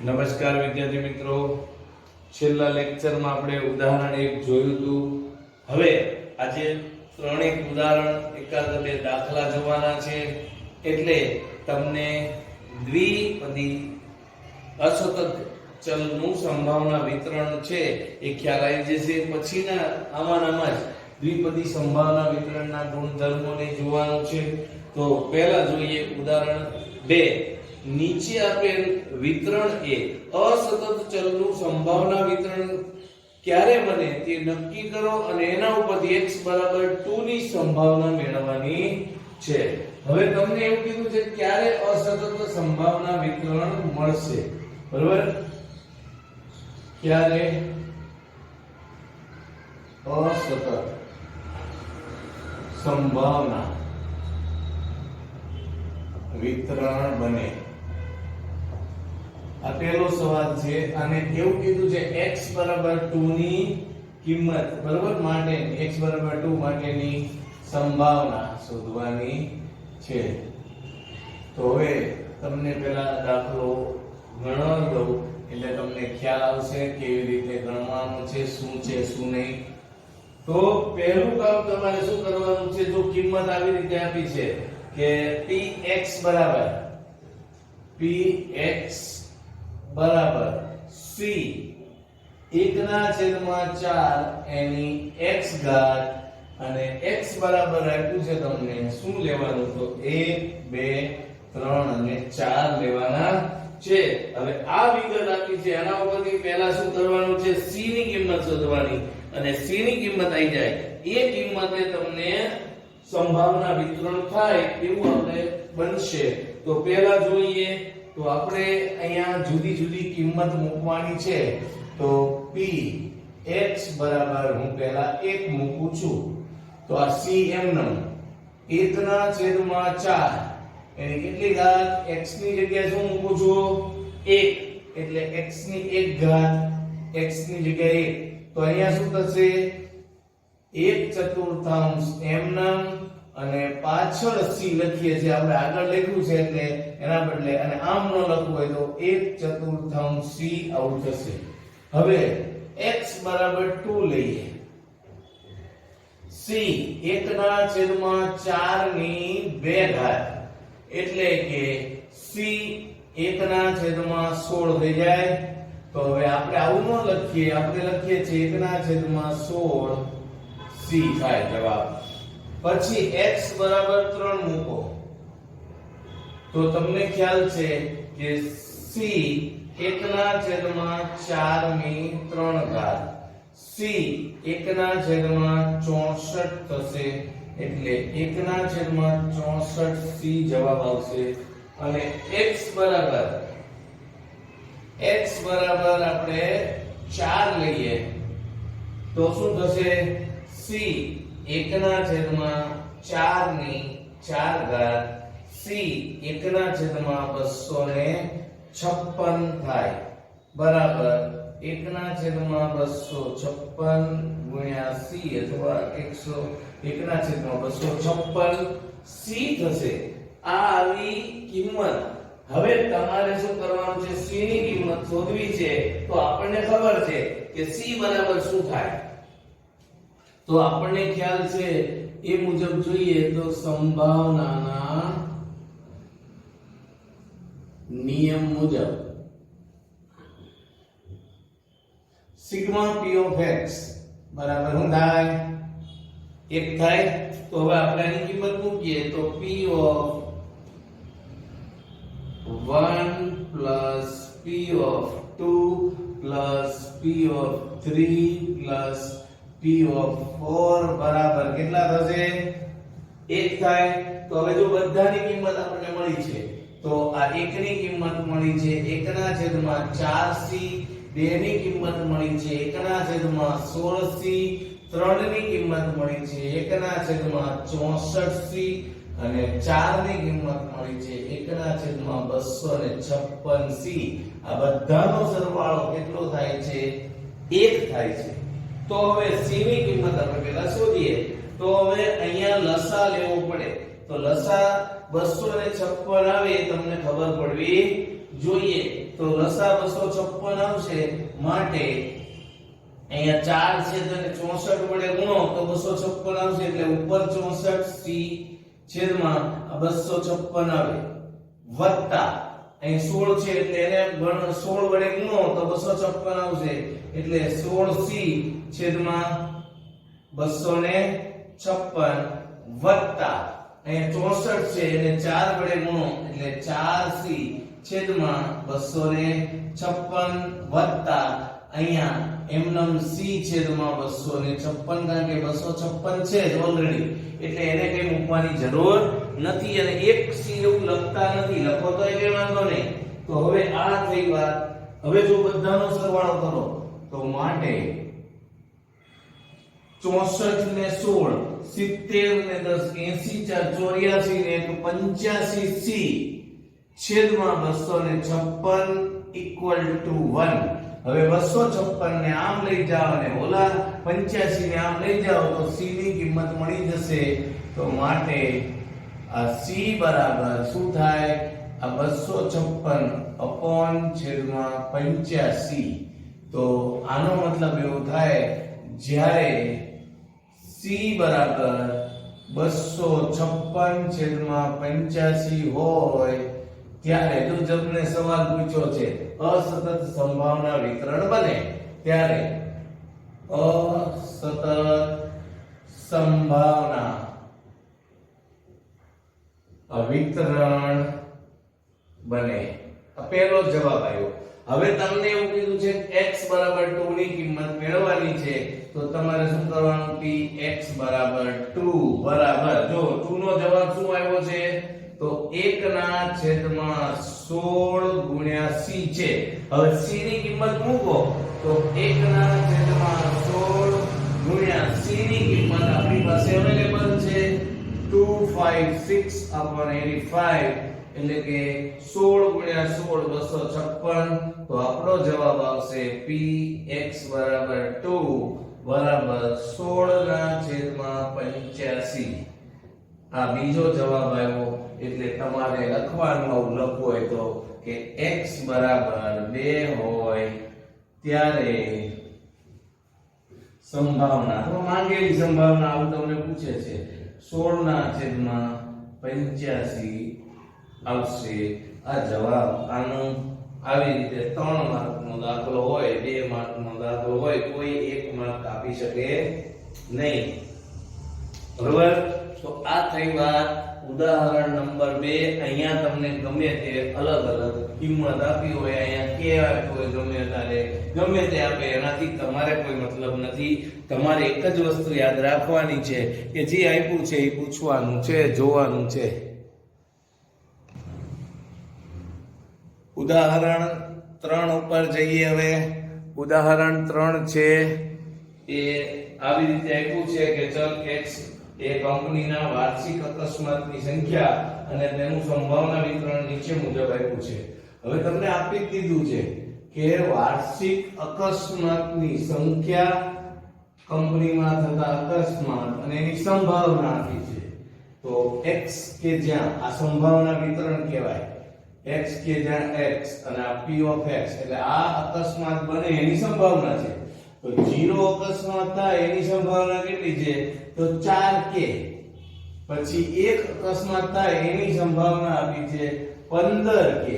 નમસ્કાર વિદ્યાર્થી મિત્રો, છેલ્લા લેક્ચરમાં આપણે ઉદાહરણ 1 જોયું હતું. હવે આજે ત્રણેક ઉદાહરણ એકાદ બે દાખલા જોવાના છે, એટલે તમને દ્વિપદી અસતત ચલનું સંભાવના વિતરણ છે એ ખ્યાલ આવી જશે. પછીના આમાં જ દ્વિપદી સંભાવના વિતરણના ગુણધર્મોને જોવાનું છે. તો પહેલા જોઈએ ઉદાહરણ 2. નીચે આપેલ વિતરણ એ અસતત ચલનું સંભાવના વિતરણ ક્યારે બને તે નક્કી કરો અને એના ઉપરથી x 2 ની સંભાવના મેળવવાની છે. હવે તમને એવું કીધું છે ક્યારે અસતત સંભાવના વિતરણ મળશે, બરાબર? ક્યારે અસતત સંભાવના વિતરણ બને, આ પહેલો સવાલ છે. અને એવું કીધું છે x 2 ની કિંમત, બરાબર, માટે x 2 માટેની સંભાવના શોધવાની છે. તો હવે તમને પહેલા દાખલો ગણવા દઉં એટલે તમને ખ્યાલ આવશે કેવી રીતે ગણવાનું છે, શું છે શું નહીં. તો પહેલું કામ તમારે શું કરવાનું છે? જો કિંમત આવી રીતે આપી છે કે px બરાબર c 1/4 એની x ઘાત અને x બરાબર આપ્યું છે તમને શું લેવાનું? તો 1 2 3 અને 4 લેવાના છે. હવે આ વિગત આપી છે, આના ઉપરથી પહેલા શું કરવાનું છે? c ની કિંમત શોધવાની, અને c ની કિંમત આવી જાય એ કિંમતે તમને સંભાવના વિતરણ થાય એવું આપણે બનશે. તો પહેલા જોઈએ તો આપણે અહીંયા જુદી જુદી કિંમત મૂકવાની છે. તો p x બરાબર હું પહેલા 1 મૂકું છું. તો આ c એમનું 1/4 એની કેટલી ઘાત? x ની જગ્યાએ શું મૂકું છું? 1, એટલે x ની 1 ઘાત, x ની જગ્યાએ 1. તો અહીંયા શું થશે? 1/4 એમનું, અને પાછળ c લખીએ છીએ આપણે, આગળ લખ્યું છે એટલે એના બદલે, અને આમ ન લખવું હોય તો 1/4 c આવું થશે. હવે x બરાબર 2 લઈએ. c 1/4 ની 2 ઘાત એટલે કે c 1/16 થઈ જાય. તો હવે આપણે આવું ન લખીએ, આપણે લખીએ છીએ 1/16 c થાય જવાબ. પછી x બરાબર 3 મૂકો તો તમને ખ્યાલ છે કે c 1/4 ની 3 ઘાત, c 1/64 થશે, એટલે 1/64 c જવાબ આવશે. અને x બરાબર આપણે 4 લઈએ તો શું થશે? c 1/4 ની 4 ઘાત, c 1/256 થાય, બરાબર 1/256 ગુણ્યા c અથવા 1/256 c થશે. આ આવી કિંમત. હવે તમારે શું કરવાનું છે? c ની કિંમત શોધવી છે. તો આપણને ખબર છે કે c બરાબર શું થાય. તો આપણને ખ્યાલ છે એ મુજબ જોઈએ તો સંભાવનાના નિયમ મુજબ સિગ્મા p of x બરાબર શું થાય? 1 થાય. તો હવે આપણે આની કિંમત મૂકીએ તો p of 1 plus p of 2 plus p of 3 plus p of 4 બરાબર કેટલા થશે? 1 થાય. તો હવે જો બધાની કિંમત આપણને મળી છે તો આ 1 ની કિંમત મળી છે 1/4c, 2 ની કિંમત મળી છે 1/16c, 3 ની કિંમત મળી છે 1/64c, અને 4 ની કિંમત મળી છે 1/256c. આ બધાનો સરવાળો કેટલો થાય છે? 1 થાય છે. તો હવે c ની કિંમત આપણે પહેલા શોધીએ. તો હવે અહીંયા લસા લેવો પડે. તો લસા 256 આવે એ તમને ખબર પડવી જોઈએ. તો લસા 256 આવશે માટે અહીંયા 4 છે તેને 64 વડે ગુણો તો 256 આવશે એટલે ઉપર 64 c છેદમાં 256 આવે વત્તા અહીં 16 છે એટલે એને 16 વડે ગુણો તો 256 આવશે એટલે 16c છેદમાં 256 વત્તા અહીંયા 64 છે એને 4 વડે ગુણો એટલે 4c છેદમાં 256 વત્તા અહીંયા એમનમ c છેદમાં 256 કારણ કે 256 છે જ ઓલરેડી એટલે એને કઈ મૂકવાની જરૂર નથી અને એક c એવું લખતા નથી. લખો તો એ વાંધો નહીં. તો હવે આ થઈ વાત. હવે જો બધાનો સરવાળો કરો તો માટે 64 ને 16 70 ને 10 80 84 ને 85c છેદમાં 256 ઇક્વલ ટુ 1. હવે 256 ને આમ લઈ જાઓ અને ઓલા 85 ને આમ લઈ જાઓ તો c ની કિંમત મળી જશે. તો માટે આ c બરાબર શું થાય? આ 256 અપોન છેદમાં 85. તો આનો મતલબ એવો થાય જ્યારે c બરાબર 256 છેદમાં 85 હોય ત્યારે જો તમને સવાલ પૂછ્યો છે અસતત સંભાવના વિતરણ બને ત્યારે અસતત સંભાવના વિતરણ બને. આ પહેલો જવાબ આવ્યો. હવે તમને એવું કીધું છે x બરાબર 2 ની કિંમત મેળવવાની છે તો તમારે શું કરવાનું? x બરાબર 2 બરાબર જો 2 નો જવાબ શું આવ્યો છે? તો 1 ના છેદમાં 16 ગુણ્યા c છે. હવે c ની કિંમત મૂકો તો 1 ના છેદમાં 16 ગુણ્યા c ની કિંમત આપણી પાસે અવેલેબલ છે 256 upon 85 એટલે કે 16 ગુણ્યા 16 256. તો આપણો જવાબ આવશે px બરાબર 2 બરાબર 16 ના છેદમાં 85. આ બીજો જવાબ આવ્યો એટલે તમારે લખવાનું આવું લખવું હોય તો કે x બરાબર 2 હોય ત્યારે સંભાવના તો માંગેલી સંભાવના આવું તમને પૂછે છે 16 ના છેદમાં 85 આવશે આ જવાબ. આનું આવી રીતે 3 માર્કનો દાખલો હોય 2 માર્કનો દાખલો હોય કોઈ 1 માર્ક આપી શકે નહીં. બરોબર? તો આ થઈ વાત ઉદાહરણ નંબર 2. અહીંયા તમને ગમે તે અલગ અલગ કિંમત આપી હોય અહીંયા કે આપ્યું હોય ગમે તે આપે એનાથી તમારે કોઈ મતલબ નથી. તમારે એક જ વસ્તુ યાદ રાખવાની છે કે જે આપ્યું છે એ પૂછવાનું છે, જોવાનું છે. ઉદાહરણ 3 ઉપર જઈએ. હવે ઉદાહરણ 3 છે એ આવી રીતે આપ્યું છે કે ચલ x એ કંપનીના વાર્ષિક અકસ્માતની સંખ્યા અને તેનું સંભાવના વિતરણ નીચે મુજબ આપ્યું છે. હવે તમને આપી દીધું છે કે વાર્ષિક અકસ્માતની સંખ્યા, કંપનીમાં થતા અકસ્માત અને એની સંભાવના આપી છે. તો x કે જ્યાં આ સંભાવના વિતરણ કહેવાય. x કે જ્યાં x અને આ p of x એટલે આ અકસ્માત બને એની સંભાવના છે. તો 0 અકસ્માત થાય એની સંભાવના કેટલી છે? તો 4k. પછી 1 અકસ્માત થાય એની સંભાવના આપી છે 15k.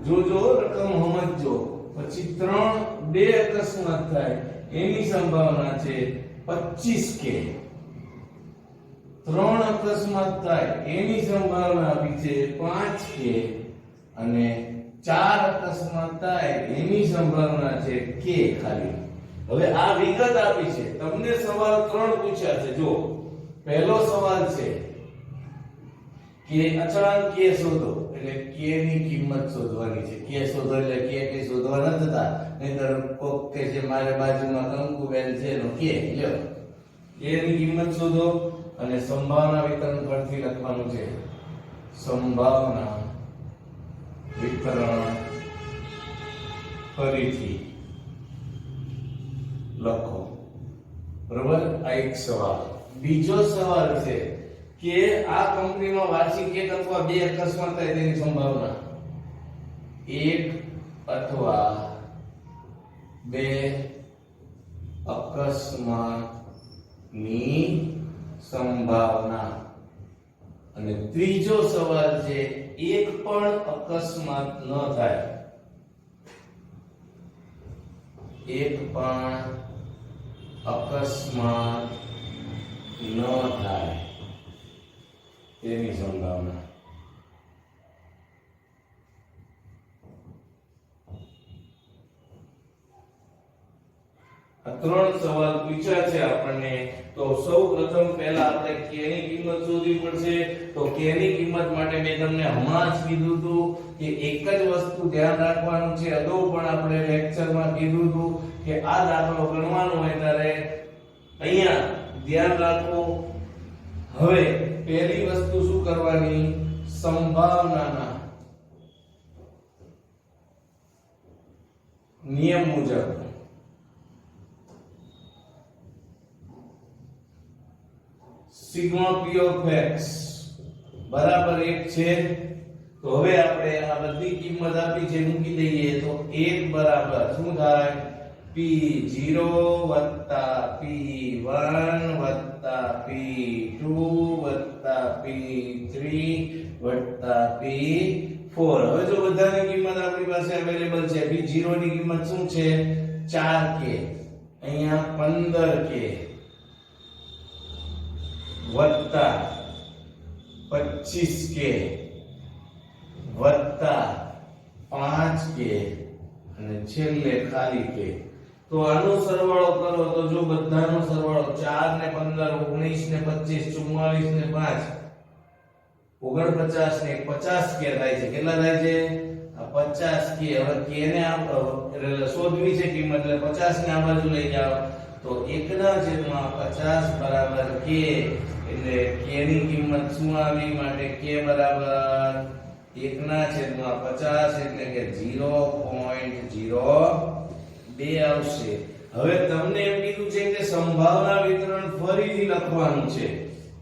જોજો રકમ સમજજો. પછી 2 અકસ્માત થાય એની સંભાવના છે 25k. 3 અકસ્માત થાય એની સંભાવના આપી છે 5k અને 4 અકસ્માત થાય એની સંભાવના છે k ખાલી. હવે આ વિગત આપી છે. તમને સવાલ 3 પૂછ્યા છે. જો પહેલો સવાલ છે કે અચળાંક k શોધો એટલે k ની કિંમત શોધવાની છે. k શોધો એટલે k કે શોધવા ન થતા નહીંતર કોક કે છે મારે બાજુમાં કંકુબેન છે નો k લ્યો. k ની કિંમત શોધો અને સંભાવના વિતરણ પરથી લખવાનું છે સંભાવના વિતરણ ફરીથી લખો. બરોબર? આ એક સવાલ. બીજો સવાલ છે કે આ કંપનીમાં વાર્ષિક 1 અથવા 2 અકસ્માત થાય તેની સંભાવના 1 અથવા 2 અકસ્માતની સંભાવના. અને ત્રીજો સવાલ છે એક પણ અકસ્માત ન થાય, એક પણ અકસ્માત ન થાય તેની સંભાવના. આ 3 સવાલ પૂછ્યા છે આપણને. તો સૌપ્રથમ પહેલા આપણે k ની કિંમત શોધવી પડશે. તો k ની કિંમત માટે મેં તમને હમણાં જ કીધું હતું કે એક જ વસ્તુ ધ્યાન રાખવાનું છે. અગાઉ પણ આપણે લેક્ચરમાં કીધું હતું કે આ દાખલો ગણવાનો હોય ત્યારે અહીંયા ધ્યાન રાખો. હવે પહેલી વસ્તુ શું કરવાની, સંભાવનાના નિયમ મુજબ સિગ્મા p ઓફ x બરાબર 1 છે. તો હવે આપણે આ બધી કિંમત આપી છે મૂકી દઈએ. તો 1 બરાબર શું થાય, p0 p1 p2 p3 p4. હવે જો બધાની કિંમત આપણી પાસે અવેલેબલ છે. p0 ની કિંમત શું છે, 4k, અહીંયા 15k વત્તા 25k વત્તા 5k અને છેલ્લે ખાલી k. તો આનો સરવાળો કરો તો જો બધાનો સરવાળો 4 ને 15 19 ને 25 44 ને 5 49 ને 50k થાય છે. કેટલા થાય છે, આ 50k. હવે k ને એટલે શોધવી છે કિંમત, એટલે 50 ને આ બાજુ લઈ જાઓ તો 1/50 બરાબર k. એટલે k ની કિંમત શું આવી, માટે k બરાબર 1/50 એટલે કે 0.02 આવશે. હવે તમને એમ કીધું છે કે સંભાવના વિતરણ ફરીથી લખવાનું છે.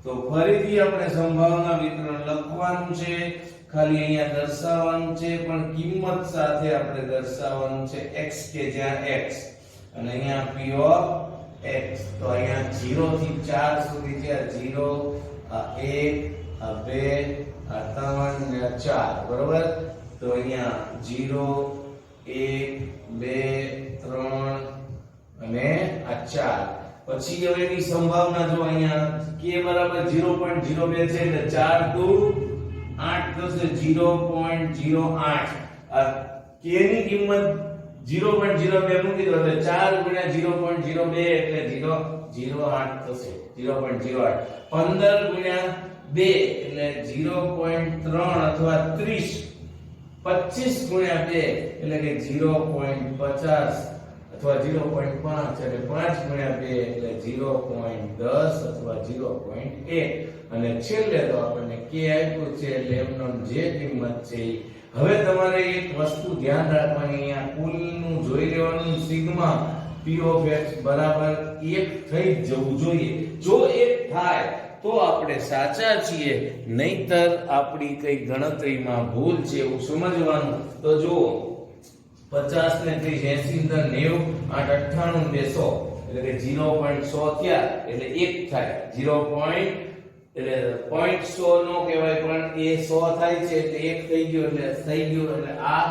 તો ફરીથી આપણે સંભાવના વિતરણ લખવાનું છે, ખાલી અહીંયા દર્શાવવાનું છે પણ કિંમત સાથે આપણે દર્શાવવાનું છે x કે જ્યાં x અને અહીંયા p ઓફ x. તો અહીંયા 0 થી 4 સુધી છે. 0 આ 1 આ 2 આ 3 ને આ 4 બરોબર. તો અહીંયા 0 1 2 3 અને આ 4. પછી હવે એની સંભાવના જો અહીંયા k બરાબર 0.02 છે એટલે 4 દુ 8 થશે 0.08. આ k ની કિંમત 0.02 મૂકી દો એટલે 4 ગુણ્યા 0.02 એટલે 0.08 થશે. 0.08 15 ગુણ્યા 2 એટલે 0.3 અથવા 30. 25 ગુણ્યા 2 એટલે કે 0.50 અથવા 0.5 એટલે 5 ગુણ્યા 2 એટલે 0.10 અથવા 0.1. અને છેલ્લે તો આપણને k આપ્યું છે એટલે એમનો જે કિંમત છે. હવે તમારે એક વસ્તુ ધ્યાન રાખવાની, અહીંયા કુલનું જોઈ લેવાનું. સિગ્મા p ઓફ x બરાબર 1 થઈ જવું જોઈએ. જો 1 થાય તો આપણે સાચા છીએ, નહીતર આપણી કઈ ગણતરીમાં ભૂલ છે એવું સમજવાનું. તો જો 50 ને 30 80 ને 90 8 98 200 એટલે કે 0.100 થયા એટલે 1 થાય. 0. એટલે 0.100 નો કહેવાય પણ એ 100 થાય છે એટલે 1 થઈ ગયો એટલે થઈ ગયું. એટલે આ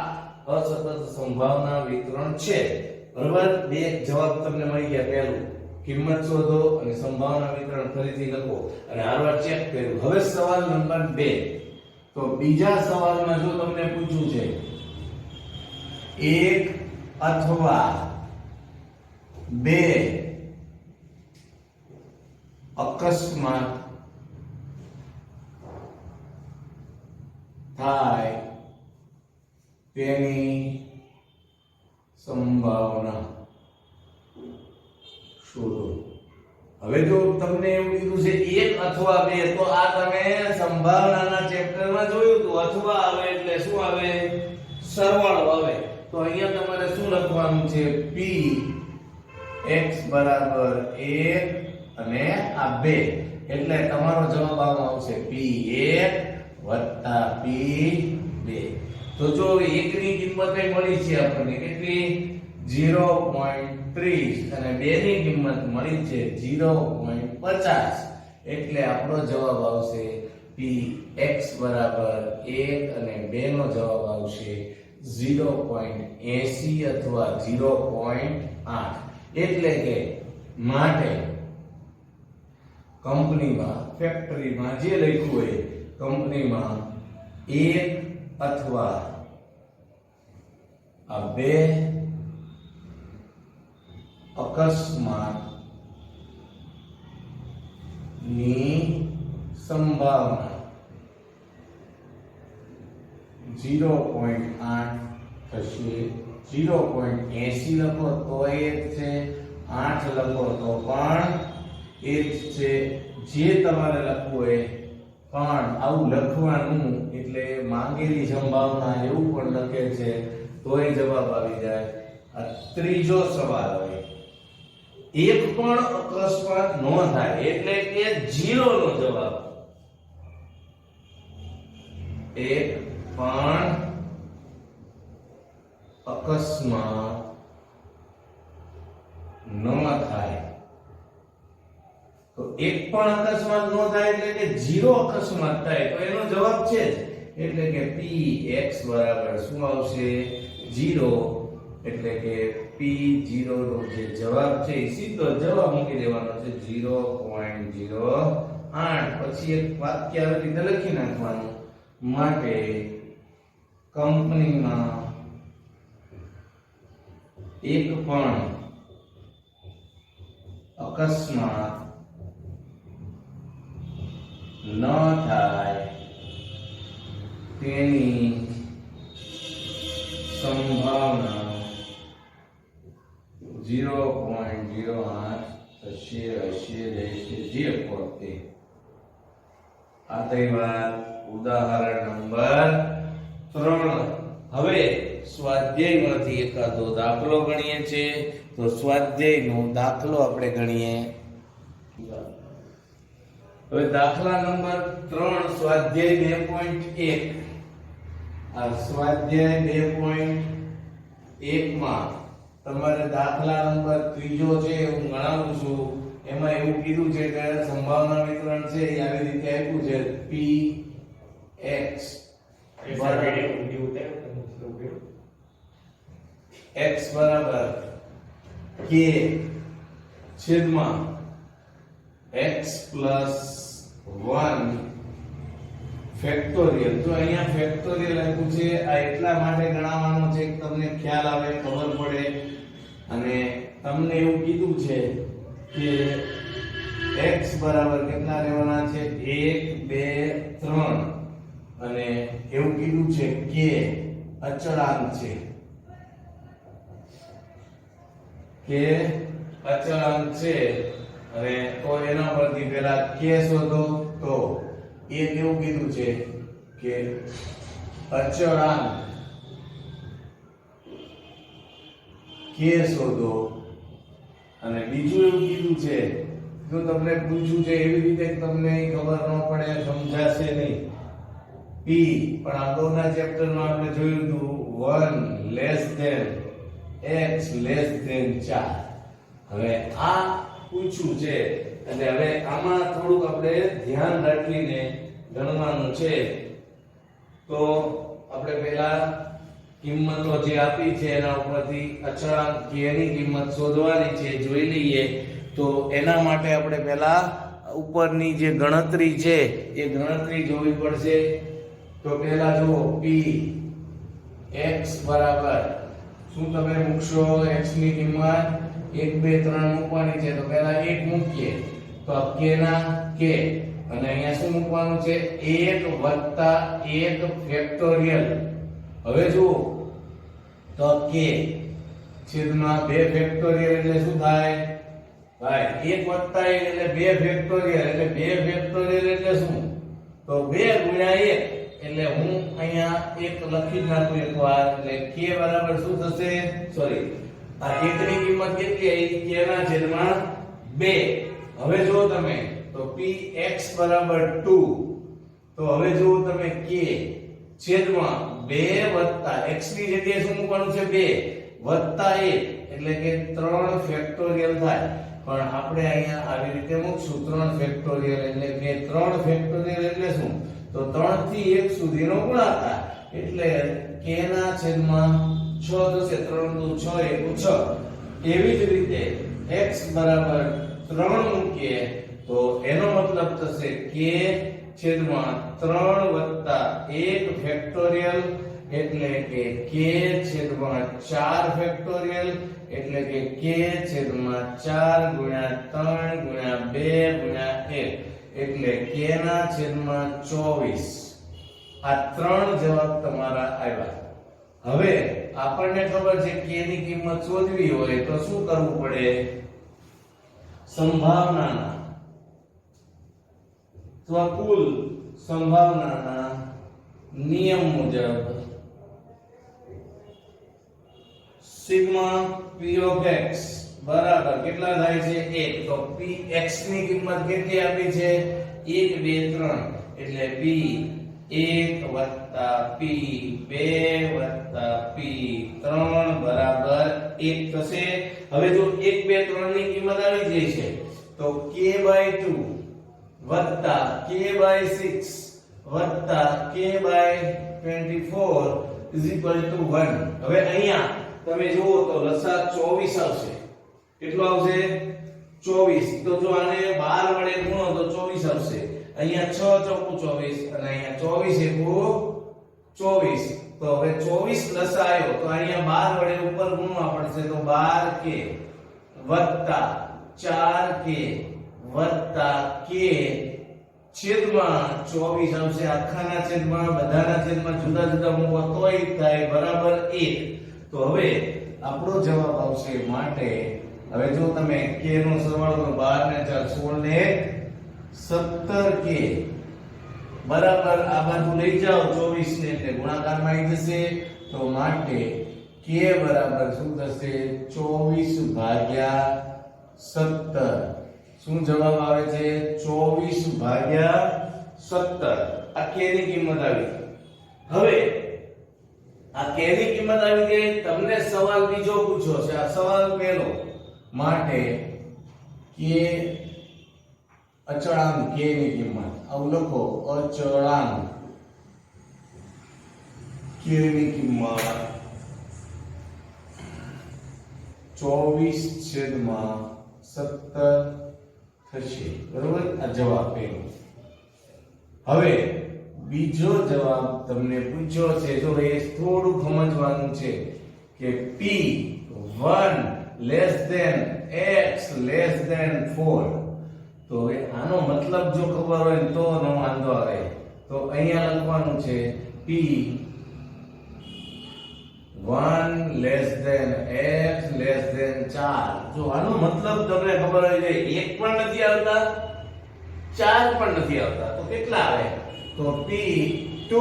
અસતત સંભાવના વિતરણ છે બરોબર. બે જવાબ તમને મળી ગયા. પહેલું કિંમત શોધો અને સંભાવના વિતરણ ફરીથી લખો અને આરવાર ચેક કર્યું. હવે સવાલ નંબર 2. તો બીજા સવાલમાં જો તમને પૂછ્યું છે એક અથવા 2 અકસ્માત થાય તેની સંભાવના શોધો. હવે જો તમને એવું કીધું છે 1 અથવા 2 તો આ તમે સંભાવનાના ચેપ્ટરમાં જોયું હતું. અથવા આવે એટલે શું આવે, સરવાળો આવે. તો અહીંયા તમારે શું લખવાનું છે, p x બરાબર 1 અને આ 2 એટલે તમારો જવાબ આવશે P1 વત્તા P2. તો જો 1 ની કિંમત મળી છે આપણને કેટલી 0.30 અને 2 ની કિંમત મળી છે 0.50 એટલે આપણો જવાબ આવશે Px બરાબર 1 અને 2 નો જવાબ આવશે 0.80 અથવા 0.8. એટલે કે માટે કંપનીમાં ફેક્ટરીમાં જે લખ્યું હોય કંપનીમાં 1 અથવા આ 2 અકસ્માત ની સંભાવના 0.8 થશે. 0.80 લખો તો એ છે, 8 લખો તો પણ એ જ છે. જે તમારે લખવું હોય પણ આવું લખવાનું એટલે માંગેલી સંભાવના એવું પણ લખે છે તોય જવાબ આવી જાય. આ ત્રીજો સવાલ હોય એક પણ અકસ્માત ન થાય એટલે કે 0 નો જવાબ. એક પણ અકસ્માત ન થાય તો એક પણ અકસ્માત ન થાય એટલે કે 0 અકસ્માત થાય તો એનો જવાબ છે જ. એટલે કે Px બરાબર શું આવશે 0. એટલે કે P0 નો જે જવાબ છે એ સીધો જવાબ મૂકી દેવાનો છે 0.08. પછી એક વાક્ય આવી રીતે લખી નાખવાનું માટે કંપનીમાં એક પણ અકસ્માત ન થાય તેની સંભાવના 0.08 થશે. હશે રહેશે જે પોતે. આ તૈયાર ઉદાહરણ નંબર 3. હવે સ્વાધ્યાયમાંથી એકાદો દાખલો ગણીએ છે. તો સ્વાધ્યાયનો દાખલો આપણે ગણીએ. હવે દાખલા નંબર 3 સ્વાધ્યાય 2.1. આ સ્વાધ્યાય 2.1 માં તમારે દાખલા નંબર 3 છે હું ગણાવું છું. એમાં એવું કીધું છે કે સંભાવના વિતરણ છે એ આવી રીતે આપ્યું છે Px x બરાબર k છેદમાં x plus 1 ફેક્ટોરિયલ. તો અહીંયા ફેક્ટોરિયલ આપ્યું છે. આ એટલા માટે ગણાવવાનું છે કે તમને ખ્યાલ આવે, ખબર પડે. અને તમને એવું કીધું છે કે x બરાબર કેટલા લેવાના છે 1 2 3 અને એવું કીધું છે કે અચળાંક છે કે અચળાંક છે અને તો એના પરથી પહેલા k શોધો. તો એક એવું કીધું છે કે અચળાંક k શોધો અને બીજું એવું કીધું છે જો તમને પૂછ્યું છે એવી રીતે તમને ખબર ન પડે, સમજાશે નહીં. p પણ આગળના ચેપ્ટરમાં આપણે જોયું હતું 1 less than x less than 4. હવે આ પૂછ્યું છે એટલે હવે આમાં થોડુંક આપણે ધ્યાન રાખીને ગણવાનું છે. તો આપણે પહેલા કિંમતો જે આપી છે એના ઉપરથી અચળાંક k ની કિંમત શોધવાની છે, જોઈ લઈએ. તો એના માટે આપણે પહેલા ઉપરની જે ગણતરી છે એ ગણતરી જોવી પડશે. તો પહેલા જુઓ p x બરાબર શું તમે મૂકશો x ની કિંમત 1 2 3 મૂકવાની છે. તો પહેલા 1 મૂકીએ તો k ના k અને અહીંયા શું મૂકવાનું છે 1 વત્તા 1 ફેક્ટોરિયલ. હવે જુઓ તો k છેદમાં 2 ફેક્ટોરિયલ એટલે શું થાય ભાઈ 1 વત્તા 1 એટલે 2 ફેક્ટોરિયલ એટલે 2 ફેક્ટોરિયલ એટલે શું તો 2 ગુણ્યા 1 એટલે હું અહીંયા 1 લખી નાખું એકવાર એટલે k બરાબર શું થશે સોરી આ 1 ની કિંમત કેટલી આવી k ના છેદમાં 2. હવે જો તમે તો તો px બરાબર 2. તો હવે જુઓ તમે k છેદમાં 2 વત્તા x ની જગ્યાએ શું મૂકવાનું છે 2 વત્તા 1 એટલે કે 3 ફેક્ટોરિયલ થાય. પણ આપણે અહીંયા આવી રીતે મૂકશું 3 ફેક્ટોરિયલ એટલે કે 3 ફેક્ટોરિયલ એટલે શું? તો 3 થી 1 સુધીનો ગુણાકાર એટલે k ના છેદમાં 6 થશે. 3 દુ 6 1 6. એવી જ રીતે x બરાબર 3 મૂકીએ તો એનો મતલબ થશે k છેદમાં 3 વત્તા 1 ફેક્ટોરિયલ એટલે કે k છેદમાં 4 ફેક્ટોરિયલ એટલે કે k છેદમાં 4 ગુણ્યા 3 ગુણ્યા 2 ગુણ્યા 1 એટલે k ના છેદમાં 24. આ ત્રણ જવાબ તમારા આવ્યા. હવે આપણને ખબર છે k ની કિંમત શોધવી હોય તો શું કરવું પડે? સંભાવનાના અથવા કુલ સંભાવનાના નિયમ મુજબ સિગ્મા p of x બરાબર કેટલા થાય છે 1. તો px ની કિંમત કેટલી આપી છે 1 2 3 એટલે p 1 વત્તા p 2 વત્તા p 3 બરાબર 1 થશે. હવે જો 1 2 3 ની કિંમત આવી ગઈ છે તો k/2 વત્તા k/6 વત્તા k/24 = 1. હવે અહીંયા તમે જુઓ તો લસા 24 આવશે. કેટલું આવશે 24. તો જો આને 12 વડે ગુણો તો 24 આવશે. અહીંયા 6 ચોકુ 24 અને અહીંયા 24 એકુ 24. તો હવે 24 લસા આવ્યો તો અહીંયા 12 વડે ઉપર ગુણવા પડશે તો 12k વત્તા 4k વત્તા k છેદમાં 24 આવશે. આખાના છેદમાં બધાના છેદમાં જુદા જુદા મૂકો તોય થાય બરાબર 1. તો હવે આપણો જવાબ આવશે માટે હવે જો તમે k નો સરવાળો કરો 12 ને 4 16 ને 17k બરાબર આ બાજુ લઈ જાઓ 24 ને એટલે ગુણાકારમાં આવી જશે. તો માટે k બરાબર શું થશે 24 ભાગ્યા 17. શું જવાબ આવે છે 24 ભાગ્યા 17. આ k ની કિંમત આવી. હવે આ k ની કિંમત આવી ગઈ. તમને સવાલ બીજો પૂછ્યો છે. આ સવાલ પહેલો માટે k અચળાંક k ની કિંમત આવું લખો અચળાંક k ની કિંમત 24/17 થશે. બરોબર આ જવાબ પહેલો. હવે બીજો જવાબ તમને પૂછ્યો છે જો એ થોડું સમજવાનું છે કે p1 less than x less than 4. તો હવે આનો મતલબ જો ખબર હોય તો નો વાંધો આવે. તો અહીંયા લખવાનું છે p1 less than x less than 4. જો આનો મતલબ તમને ખબર હોય છે 1 પણ નથી આવતા 4 પણ નથી આવતા તો કેટલા આવે? તો p2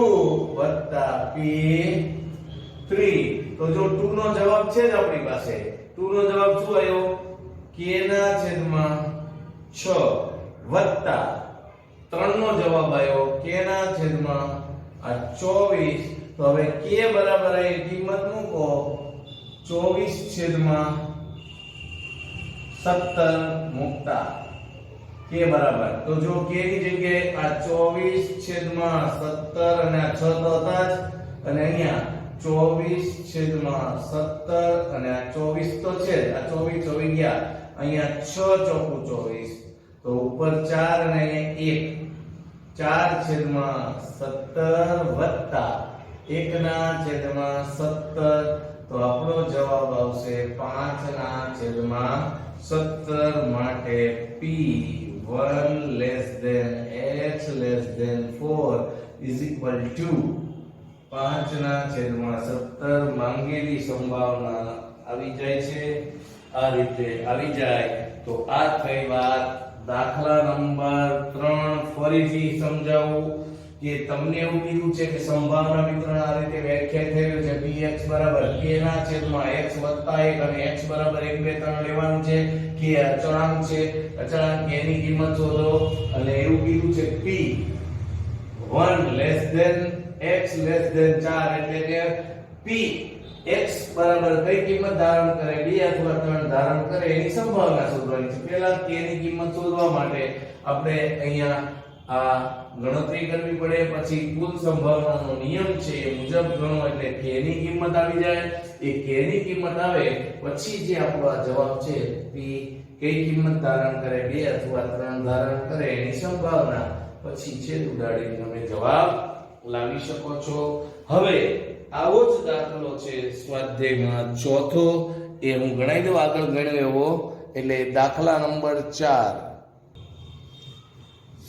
વત્તા p3. તો જો 2 નો જવાબ છે જ આપણી પાસે. 2 નો જવાબ શું આવ્યો k ના છેદમાં 6 વત્તા 3 નો જવાબ આવ્યો k ના છેદમાં 24. તો હવે k બરાબર એ કિંમત મૂકો 24/17 મૂકતા k બરાબર તો જો k ની જગ્યાએ આ 24/17 અને આ 6 તો હતા જ અને અહીંયા 24/17 અને આ 24 તો છે આ 24 24 ગયા અહીંયા 6 ચોકુ 24 તો ઉપર 4 અને અહીંયા 1 4/17 વત્તા 1/17 તો આપણો જવાબ આવશે 5/17 માટે p1 less than x less than 4 = 5/17. માંગેલી સંભાવના આવી જાય છે. આ રીતે આવી જાય તો આ થઈ વાત દાખલા નંબર 3. ફરીથી સમજાવું કે તમને એવું કીધું છે કે સંભાવના વિતરણ આ રીતે વ્યાખ્યાયિત થયેલું છે px બરાબર k ના છેદમાં x વત્તા 1 અને x બરાબર 1 2 3 લેવાનું છે k અચળાંક છે અચળાંક k ની કિંમત શોધો અને એવું કીધું છે p 1 less than x less than 4 એટલે કે p x બરાબર કઈ કિંમત ધારણ કરે 2 અથવા 3 ધારણ કરે એની સંભાવના શોધવાની છે પહેલા k ની કિંમત શોધવા માટે આપણે અહીંયા આ ગણતરી કરવી પડે પછી કુલ સંભાવનાનો નિયમ છે એ મુજબ ગણો એટલે k ની કિંમત આવી જાય એ k ની કિંમત આવે પછી જે આપણો આ જવાબ છે p કઈ કિંમત ધારણ કરે 2 અથવા 3 ધારણ કરે એની સંભાવના પછી છેદ ઉડાડીને તમે જવાબ લાવી શકો છો હવે આવો જ દાખલો છે સ્વાધ્યાયમાં ચોથો એ હું ગણાઈ દઉં આગળ ગણ્યો એવો એટલે દાખલા નંબર 4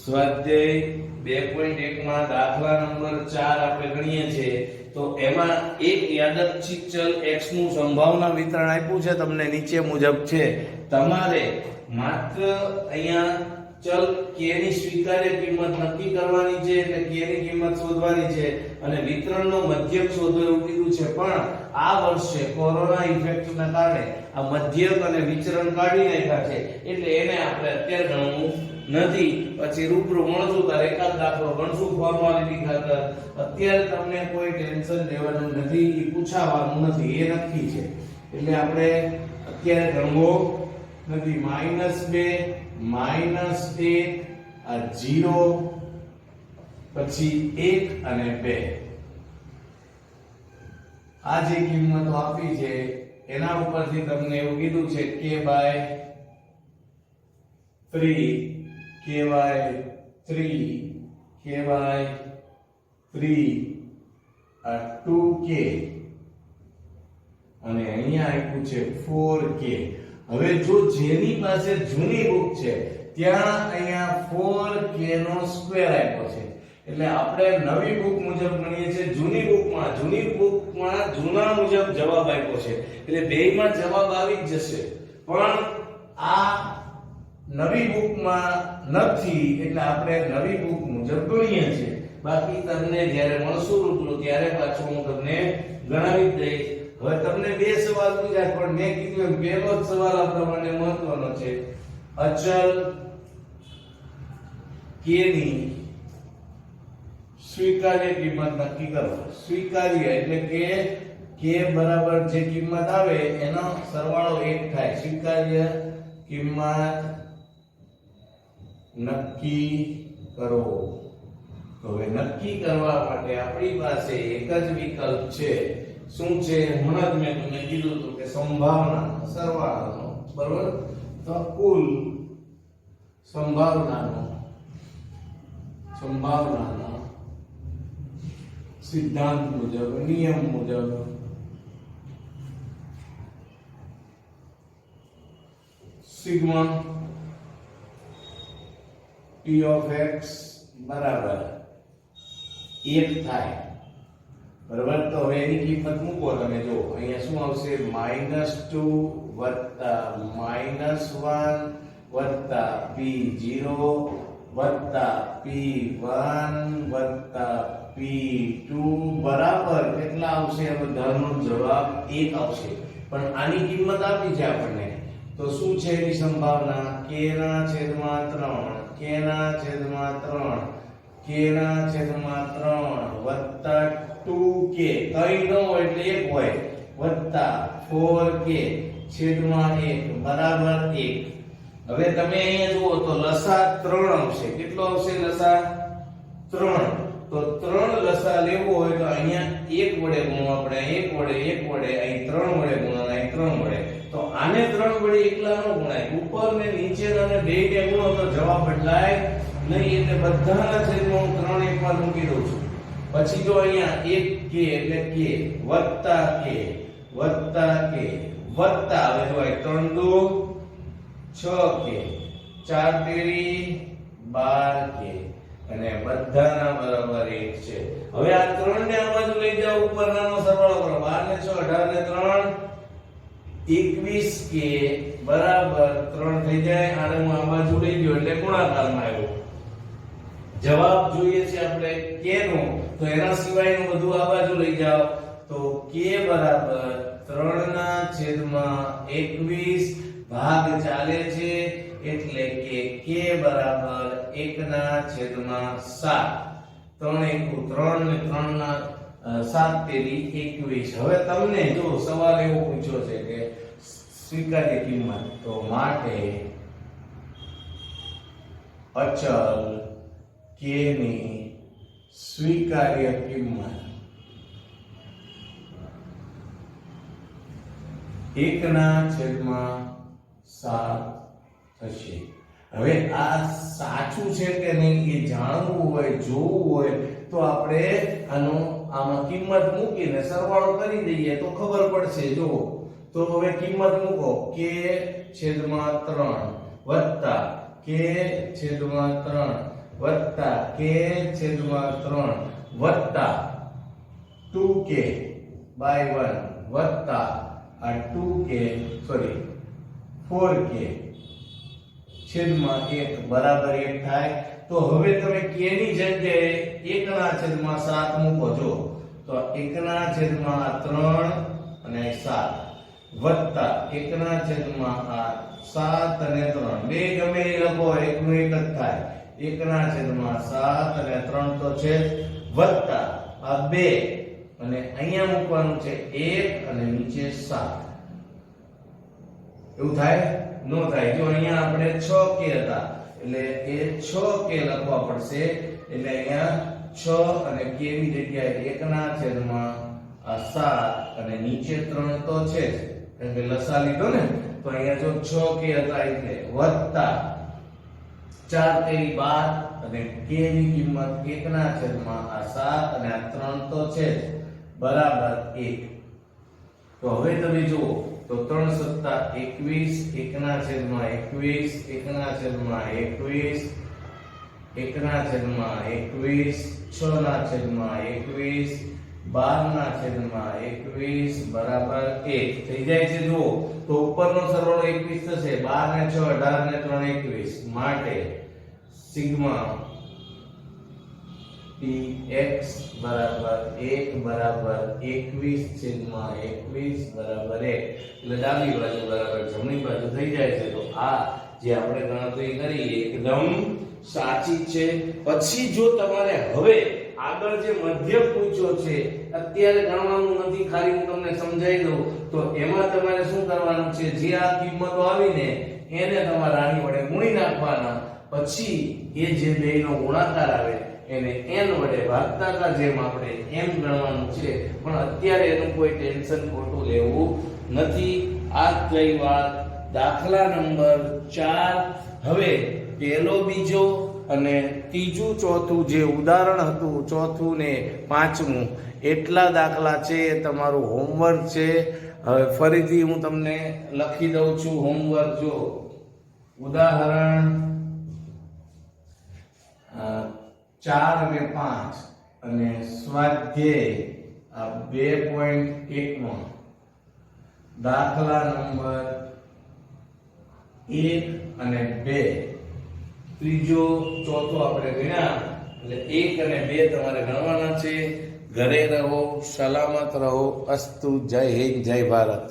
સ્વાધ્યાય 2.1 માં દાખલા નંબર 4 આપણે ગણીએ છીએ તો એમાં એક યાદચ્છિક ચલ x નું સંભાવના વિતરણ આપ્યું છે તમને નીચે મુજબ છે તમારે માત્ર અહીંયા ચલ k ની સ્વીકાર્ય કિંમત નક્કી કરવાની છે એટલે k ની કિંમત શોધવાની છે અને વિતરણનો મધ્યક શોધો એવું કીધું છે પણ આ વર્ષે કોરોના ઇફેક્ટના કારણે આ મધ્યક અને વિચરણ કાઢી નાખ્યા છે એટલે એને આપણે અત્યારે ગણવું નથી પછી રૂબરૂ મળશું ત્યારે એકાદ દાખલો ગણશું ફોર્માલિટી ખાતર અત્યારે તમને કોઈ ટેન્શન લેવાનું નથી એ પૂછાવાનું નથી એ નક્કી છે એટલે આપણે અત્યારે ગણવો નથી -2 -1 આ 0 પછી 1 અને 2 આ જે કિંમતો આપી છે એના ઉપરથી તમને એવું કીધું છે k/3 આ 2k અને અહીંયા આપ્યું છે 4k હવે જો જેની પાસે જૂની બુક છે ત્યાં અહીંયા 4k નો સ્ક્વેર આપ્યો છે એટલે આપણે નવી બુક મુજબ ગણીએ છીએ જૂની બુકમાં જૂના મુજબ જવાબ આપ્યો છે એટલે બેયમાં જવાબ આવી જ જશે પણ આ નવી બુકમાં નથી એટલે આપણે નવી બુક મુજબ ગણીએ છીએ બાકી તમને જ્યારે મળશું રૂબરૂ ત્યારે પાછું હું તમને ગણાવી દઈશ હવે તમને બે સવાલ પૂછ્યા પણ મેં કીધું એમ પહેલો જ સવાલ આ પ્રમાણે મહત્વનો છે અચલ k ની સ્વીકાર્ય કિંમત નક્કી કરો સ્વીકાર્ય એટલે કે k બરાબર જે કિંમત આવે એનો સરવાળો 1 થાય સ્વીકાર્ય કિંમત નક્કી કરો હવે નક્કી કરવા માટે આપણી પાસે એક જ વિકલ્પ છે શું છે હમણાં જ મેં તમને કીધું હતું કે સંભાવના સરવાળાનો બરોબર તો કુલ સંભાવનાનો સિદ્ધાંત મુજબ નિયમ મુજબ સિગ્મા p of x બરાબર 1 થાય બરાબર તો હવે એની કિંમત મૂકો તમે જો અહીંયા શું આવશે -2 વત્તા -1 વત્તા p0 વત્તા p1 વત્તા p2 બરાબર કેટલા આવશે હવે ધનનો જવાબ 1 આવશે પણ આની કિંમત આપી છે આપણને તો શું છે એની સંભાવના k ના છેદમાં 3 વત્તા 2k કઈ ન હોય એટલે 1 હોય વત્તા 4k છેદમાં 1 બરાબર 1 હવે તમે અહીંયા જુઓ તો લસા 3 આવશે કેટલો આવશે લસા 3 તો 3 લસા લેવો હોય તો અહીંયા 1 વડે ગુણો આપણે 1 વડે અહીં 3 વડે ગુણો અહીં 3 વડે તો આને 3 વડે એકલા ન ગુણાય ઉપર ને નીચે અને બેયને ગુણો તો જવાબ બદલાય નહીં એટલે બધાના છેદમાં હું 3 એકવાર મૂકી દઉં છું પછી જો અહીંયા 1k એટલે k વત્તા k વત્તા હવે જો 3 2 6k 4 તેરી 12k અને બધાના બરાબર 1 છે હવે આ 3 ને આ બાજુ લઈ જાઓ ઉપરનાનો સરવાળો કરો 12 ને 6 18 ને 3 21k બરાબર 3 થઈ જાય આને હું આ બાજુ લઈ ગયો એટલે ગુણાકારમાં આવ્યો જવાબ જોઈએ છે આપણે k નો, તો એના સિવાયનું બધું આ બાજુ લઈ જાઓ, તો k બરાબર 3/21 ભાગ ચાલે છે, એટલે કે k બરાબર 1/7. 3 એકુ 3 ને 3 ના 7 તેરી 21. હવે તમને જો સવાલ એવો પૂછ્યો છે કે સ્વીકાર્ય કિંમત, તો માટે અચલ k ની સ્વીકાર્ય કિંમત 1/7 થશે. હવે આ સાચું છે કે નહીં એ જાણવું હોય, જોવું હોય, તો આપણે આમાં કિંમત મૂકીને સરવાળો કરી દઈએ તો ખબર પડશે. જો તો હવે કિંમત મૂકો, k/3 વત્તા k/3 વત્તા k/3 વત્તા 2k/1 વત્તા આ 4k છેદમાં 1 બરાબર 1 થાય. તો હવે તમે k ની જગ્યાએ 1/7 મૂકો. જો તો 1/3 અને 7 વત્તા 1/7 અને 3, બે ગમે એ લખો, એકનું એક જ થાય. 1/7 અને 3 તો છે, વત્તા આ 2 અને અહીંયા મૂકવાનું છે 1 અને નીચે 7. એવું થાય? નો થાય. જો અહીંયા આપણે 6k હતા એટલે એ 6k લખવા પડશે. એટલે અહીંયા 6 અને k ની જગ્યાએ 1/7 અને નીચે 3 તો છે જ, કારણ કે લસા લીધો ને. તો અહીંયા જો 6k હતા એટલે વત્તા 4 તેરી 12 અને k ની કિંમત 1/7 અને આ 3 તો છે જ, બરાબર 1. તો હવે તમે જુઓ, તો 3 + 21, 1/21, 1/21, 1/21, 6/21, 12/21 બરાબર 1 થઈ જાય છે. જુઓ તો ઉપરનો સરવાળો 21 થશે, 12 ને 6 18 ને 3 21. માટે સિગ્મા px બરાબર 1 બરાબર 21/21 બરાબર 1. એટલે ડાબી બાજુ બરાબર જમણી બાજુ થઈ જાય છે. તો આ જે આપણે ગણતરી કરી એકદમ સાચી છે. પછી જો તમારે હવે આગળ જે મધ્ય પૂછ્યો છે, અત્યારે ગણવાનું નથી, ખાલી હું તમને સમજાવી દઉં, તો એમાં તમારે શું કરવાનું છે, જે આ કિંમતો આવીને એને તમારે આની વડે ગુણી નાખવાના. પછી એ જે બેયનો ગુણાકાર આવે એને n વડે ભાગતાના જેમ આપણે m ગણવાનું છે. પણ અત્યારે એનું કોઈ ટેન્શન ખોટું લેવું નથી. આ કઈ વાત દાખલા નંબર 4. હવે પહેલો, બીજો અને ત્રીજું, ચોથું જે ઉદાહરણ હતું, ચોથું ને પાંચમું, એટલા દાખલા છે. એ તમારું હોમવર્ક છે. હવે ફરીથી હું તમને લખી દઉં છું હોમવર્ક. જો ઉદાહરણ 4 અને 5 અને સ્વાધ્યાય 2.1 માં દાખલા નંબર 1 અને 2, ત્રીજો ચોથો આપણે ગણ્યા, એટલે 1 અને 2 તમારે ગણવાના છે. ઘરે રહો, સલામત રહો. અસ્તુ. જય હિન્દ, જય ભારત.